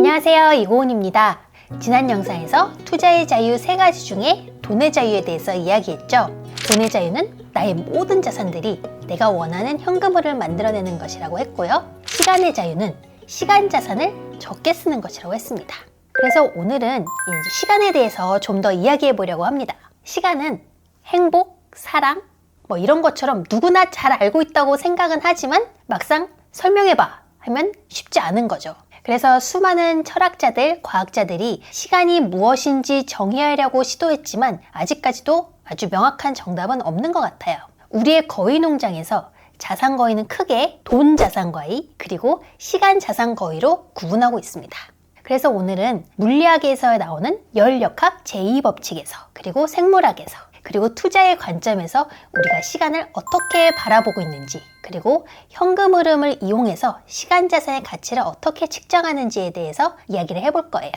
안녕하세요, 이고은입니다. 지난 영상에서 투자의 자유 3가지 중에 돈의 자유에 대해서 이야기했죠. 돈의 자유는 나의 모든 자산들이 내가 원하는 현금흐름을 만들어내는 것이라고 했고요. 시간의 자유는 시간 자산을 적게 쓰는 것이라고 했습니다. 그래서 오늘은 시간에 대해서 좀 더 이야기해 보려고 합니다. 시간은 행복, 사랑, 이런 것처럼 누구나 잘 알고 있다고 생각은 하지만 막상 설명해봐 하면 쉽지 않은 거죠. 그래서 수많은 철학자들, 과학자들이 시간이 무엇인지 정의하려고 시도했지만 아직까지도 아주 명확한 정답은 없는 것 같아요. 우리의 거위 농장에서 자산 거위는 크게 돈 자산 거위 그리고 시간 자산 거위로 구분하고 있습니다. 그래서 오늘은 물리학에서 나오는 열역학 제2법칙에서 그리고 생물학에서 그리고 투자의 관점에서 우리가 시간을 어떻게 바라보고 있는지 그리고 현금 흐름을 이용해서 시간 자산의 가치를 어떻게 측정하는지에 대해서 이야기를 해볼 거예요.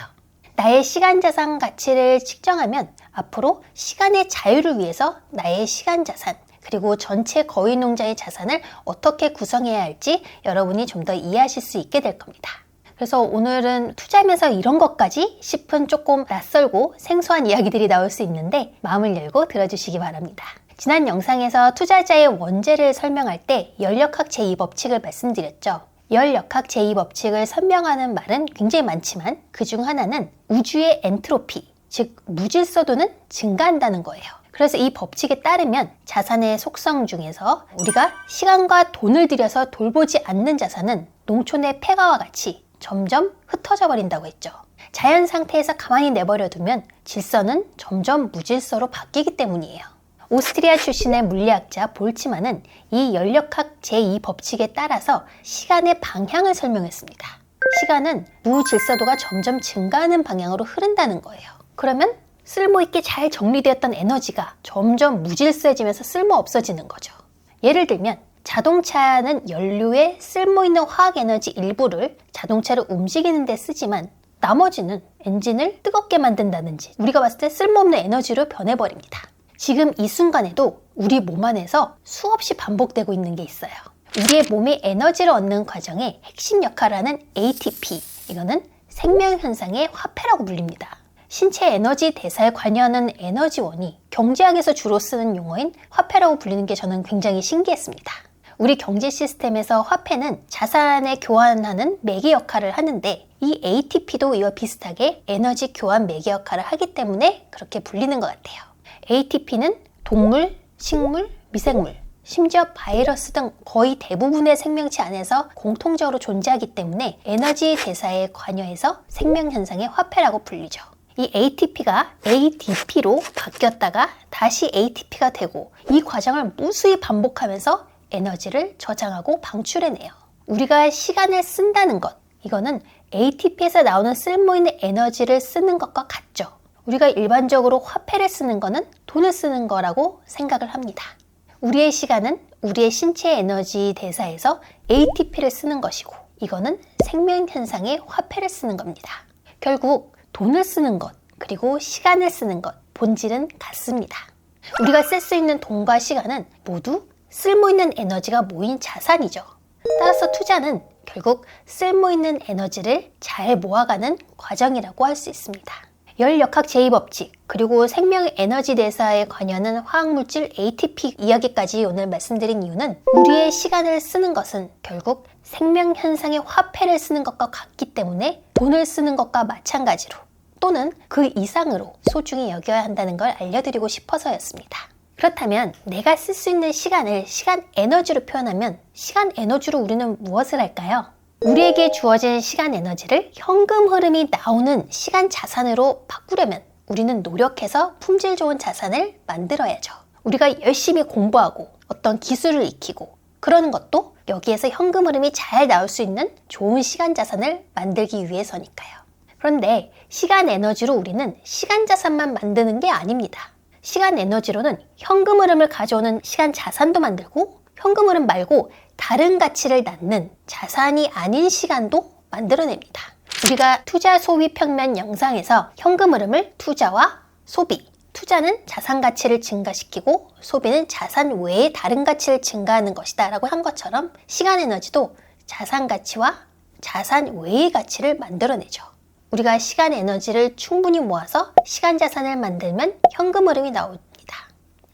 나의 시간 자산 가치를 측정하면 앞으로 시간의 자유를 위해서 나의 시간 자산 그리고 전체 거위 농장의 자산을 어떻게 구성해야 할지 여러분이 좀 더 이해하실 수 있게 될 겁니다. 그래서 오늘은 투자하면서 이런 것까지 싶은 조금 낯설고 생소한 이야기들이 나올 수 있는데 마음을 열고 들어주시기 바랍니다. 지난 영상에서 투자자의 원죄를 설명할 때 열역학 제2법칙을 말씀드렸죠. 열역학 제2법칙을 설명하는 말은 굉장히 많지만 그중 하나는 우주의 엔트로피, 즉 무질서도는 증가한다는 거예요. 그래서 이 법칙에 따르면 자산의 속성 중에서 우리가 시간과 돈을 들여서 돌보지 않는 자산은 농촌의 폐가와 같이 점점 흩어져 버린다고 했죠. 자연 상태에서 가만히 내버려 두면 질서는 점점 무질서로 바뀌기 때문이에요. 오스트리아 출신의 물리학자 볼츠만은 이 열역학 제2법칙에 따라서 시간의 방향을 설명했습니다. 시간은 무질서도가 점점 증가하는 방향으로 흐른다는 거예요. 그러면 쓸모있게 잘 정리되었던 에너지가 점점 무질서해지면서 쓸모 없어지는 거죠. 예를 들면 자동차는 연료에 쓸모있는 화학에너지 일부를 자동차를 움직이는 데 쓰지만 나머지는 엔진을 뜨겁게 만든다든지 우리가 봤을 때 쓸모없는 에너지로 변해버립니다. 지금 이 순간에도 우리 몸 안에서 수없이 반복되고 있는 게 있어요. 우리의 몸이 에너지를 얻는 과정에 핵심 역할을 하는 ATP, 이거는 생명현상의 화폐라고 불립니다. 신체 에너지 대사에 관여하는 에너지원이 경제학에서 주로 쓰는 용어인 화폐라고 불리는 게 저는 굉장히 신기했습니다. 우리 경제 시스템에서 화폐는 자산에 교환하는 매개 역할을 하는데 이 ATP도 이와 비슷하게 에너지 교환 매개 역할을 하기 때문에 그렇게 불리는 것 같아요. ATP는 동물, 식물, 미생물, 심지어 바이러스 등 거의 대부분의 생명체 안에서 공통적으로 존재하기 때문에 에너지 대사에 관여해서 생명현상의 화폐라고 불리죠. 이 ATP가 ADP로 바뀌었다가 다시 ATP가 되고 이 과정을 무수히 반복하면서 에너지를 저장하고 방출해내요. 우리가 시간을 쓴다는 것, 이거는 ATP에서 나오는 쓸모있는 에너지를 쓰는 것과 같죠. 우리가 일반적으로 화폐를 쓰는 거는 돈을 쓰는 거라고 생각을 합니다. 우리의 시간은 우리의 신체 에너지 대사에서 ATP를 쓰는 것이고 이거는 생명현상의 화폐를 쓰는 겁니다. 결국 돈을 쓰는 것, 그리고 시간을 쓰는 것, 본질은 같습니다. 우리가 쓸 수 있는 돈과 시간은 모두 쓸모있는 에너지가 모인 자산이죠. 따라서 투자는 결국 쓸모있는 에너지를 잘 모아가는 과정이라고 할 수 있습니다. 열역학 제2법칙, 그리고 생명 에너지 대사에 관여하는 화학물질 ATP 이야기까지 오늘 말씀드린 이유는 우리의 시간을 쓰는 것은 결국 생명현상의 화폐를 쓰는 것과 같기 때문에 돈을 쓰는 것과 마찬가지로 또는 그 이상으로 소중히 여겨야 한다는 걸 알려드리고 싶어서였습니다. 그렇다면 내가 쓸 수 있는 시간을 시간 에너지로 표현하면 시간 에너지로 우리는 무엇을 할까요? 우리에게 주어진 시간 에너지를 현금 흐름이 나오는 시간 자산으로 바꾸려면 우리는 노력해서 품질 좋은 자산을 만들어야죠. 우리가 열심히 공부하고 어떤 기술을 익히고 그러는 것도 여기에서 현금 흐름이 잘 나올 수 있는 좋은 시간 자산을 만들기 위해서니까요. 그런데 시간 에너지로 우리는 시간 자산만 만드는 게 아닙니다. 시간 에너지로는 현금 흐름을 가져오는 시간 자산도 만들고 현금 흐름 말고 다른 가치를 낳는 자산이 아닌 시간도 만들어냅니다. 우리가 투자 소비 평면 영상에서 현금 흐름을 투자와 소비, 투자는 자산 가치를 증가시키고 소비는 자산 외의 다른 가치를 증가하는 것이다 라고 한 것처럼 시간 에너지도 자산 가치와 자산 외의 가치를 만들어내죠. 우리가 시간 에너지를 충분히 모아서 시간 자산을 만들면 현금 흐름이 나옵니다.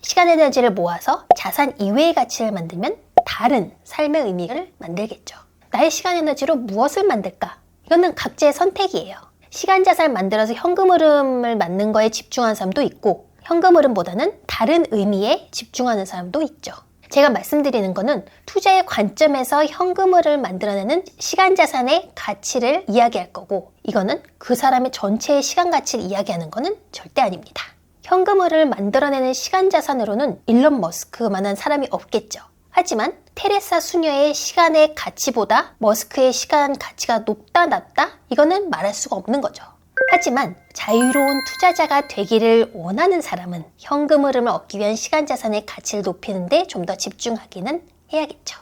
시간 에너지를 모아서 자산 이외의 가치를 만들면 다른 삶의 의미를 만들겠죠. 나의 시간 에너지로 무엇을 만들까? 이거는 각자의 선택이에요. 시간 자산을 만들어서 현금 흐름을 만드는 거에 집중하는 사람도 있고 현금 흐름보다는 다른 의미에 집중하는 사람도 있죠. 제가 말씀드리는 거는 투자의 관점에서 현금 흐름을 만들어내는 시간 자산의 가치를 이야기할 거고 이거는 그 사람의 전체의 시간 가치를 이야기하는 거는 절대 아닙니다. 현금 흐름을 만들어내는 시간 자산으로는 일론 머스크만한 사람이 없겠죠. 하지만 테레사 수녀의 시간의 가치보다 머스크의 시간 가치가 높다 낮다? 이거는 말할 수가 없는 거죠. 하지만 자유로운 투자자가 되기를 원하는 사람은 현금 흐름을 얻기 위한 시간 자산의 가치를 높이는 데 좀 더 집중하기는 해야겠죠.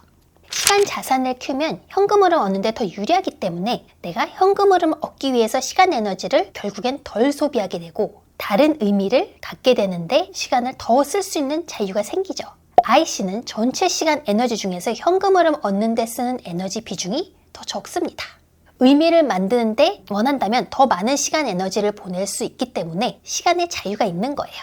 시간 자산을 키우면 현금 흐름을 얻는 데 더 유리하기 때문에 내가 현금 흐름을 얻기 위해서 시간 에너지를 결국엔 덜 소비하게 되고 다른 의미를 갖게 되는데 시간을 더 쓸 수 있는 자유가 생기죠. IC는 전체 시간 에너지 중에서 현금 흐름 얻는 데 쓰는 에너지 비중이 더 적습니다. 의미를 만드는데 원한다면 더 많은 시간 에너지를 보낼 수 있기 때문에 시간의 자유가 있는 거예요.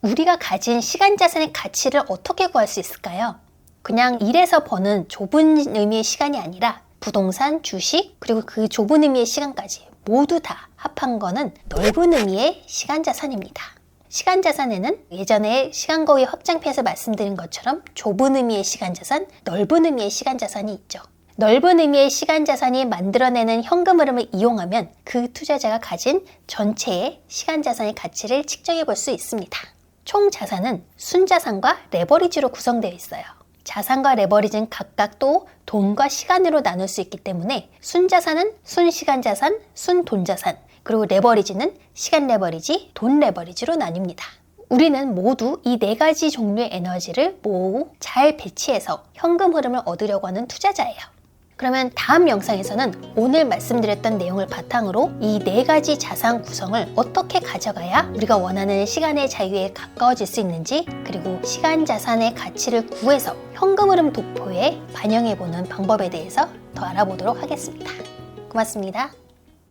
우리가 가진 시간 자산의 가치를 어떻게 구할 수 있을까요? 그냥 일해서 버는 좁은 의미의 시간이 아니라 부동산, 주식, 그리고 그 좁은 의미의 시간까지 모두 다 합한 거는 넓은 의미의 시간 자산입니다. 시간 자산에는 예전에 시간 거위 확장편에서 말씀드린 것처럼 좁은 의미의 시간 자산, 넓은 의미의 시간 자산이 있죠. 넓은 의미의 시간 자산이 만들어내는 현금 흐름을 이용하면 그 투자자가 가진 전체의 시간 자산의 가치를 측정해 볼 수 있습니다. 총 자산은 순자산과 레버리지로 구성되어 있어요. 자산과 레버리지는 각각 또 돈과 시간으로 나눌 수 있기 때문에 순자산은 순시간 자산, 순돈 자산, 그리고 레버리지는 시간 레버리지, 돈 레버리지로 나뉩니다. 우리는 모두 이 4가지 종류의 에너지를 모두 잘 배치해서 현금 흐름을 얻으려고 하는 투자자예요. 그러면 다음 영상에서는 오늘 말씀드렸던 내용을 바탕으로 이 4가지 자산 구성을 어떻게 가져가야 우리가 원하는 시간의 자유에 가까워질 수 있는지, 그리고 시간 자산의 가치를 구해서 현금 흐름 도표에 반영해보는 방법에 대해서 더 알아보도록 하겠습니다. 고맙습니다.